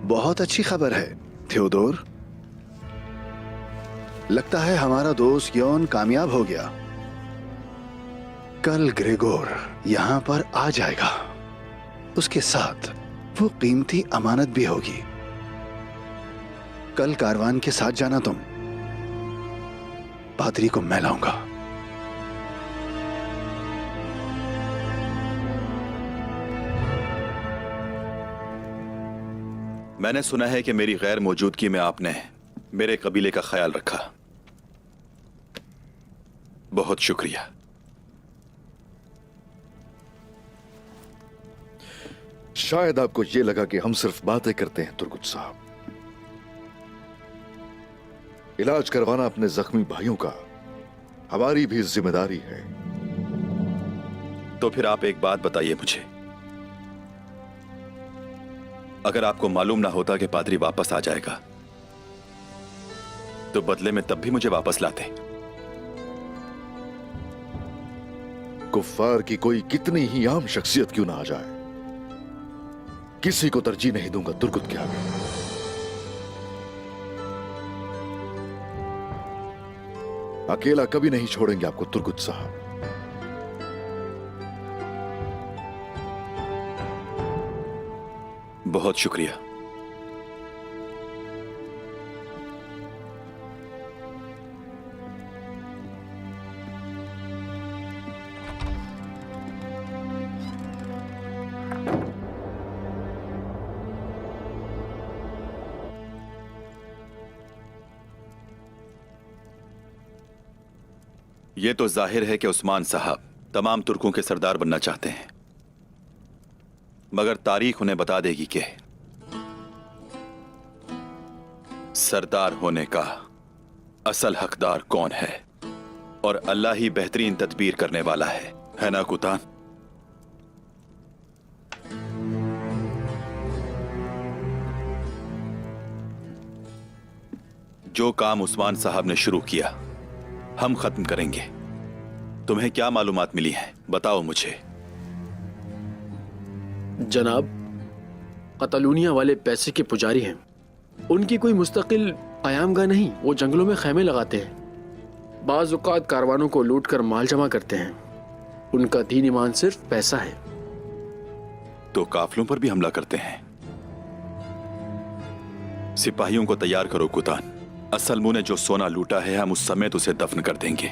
बहुत अच्छी खबर है थियोडोर। लगता है हमारा दोस्त यौन कामयाब हो गया। कल ग्रेगोर यहां पर आ जाएगा। उसके साथ वो कीमती अमानत भी होगी। कल कारवान के साथ जाना तुम। पादरी को मैं लाऊंगा। मैंने सुना है कि मेरी गैर मौजूदगी में आपने मेरे कबीले का ख्याल रखा। बहुत शुक्रिया। शायद आपको यह लगा कि हम सिर्फ बातें करते हैं तुर्गुत साहब। इलाज करवाना अपने जख्मी भाइयों का हमारी भी जिम्मेदारी है। तो फिर आप एक बात बताइए मुझे, अगर आपको मालूम ना होता कि पादरी वापस आ जाएगा तो बदले में तब भी मुझे वापस लाते। कुफ्फार की कोई कितनी ही आम शख्सियत क्यों ना आ जाए, किसी को तरजीह नहीं दूंगा तुर्गुत के आगे। अकेला कभी नहीं छोड़ेंगे आपको तुर्गुत साहब। बहुत शुक्रिया। ये तो जाहिर है कि उस्मान साहब तमाम तुर्कों के सरदार बनना चाहते हैं, मगर तारीख उन्हें बता देगी कि सरदार होने का असल हकदार कौन है, और अल्लाह ही बेहतरीन तदबीर करने वाला है ना कुतान? जो काम उस्मान साहब ने शुरू किया हम खत्म करेंगे। तुम्हें क्या मालूमात मिली हैं, बताओ मुझे। जनाब, कतलूनिया वाले पैसे के पुजारी हैं। उनकी कोई मुस्तकिल क़यामगाह नहीं, वो जंगलों में खैमे लगाते हैं। बाज़ औक़ात कारवानों को लूट कर माल जमा करते हैं। उनका दीन ईमान सिर्फ पैसा है। तो काफिलों पर भी हमला करते हैं। सिपाहियों को तैयार करो कुतान। असलमू ने जो सोना लूटा है हम उस समेत उसे दफन कर देंगे।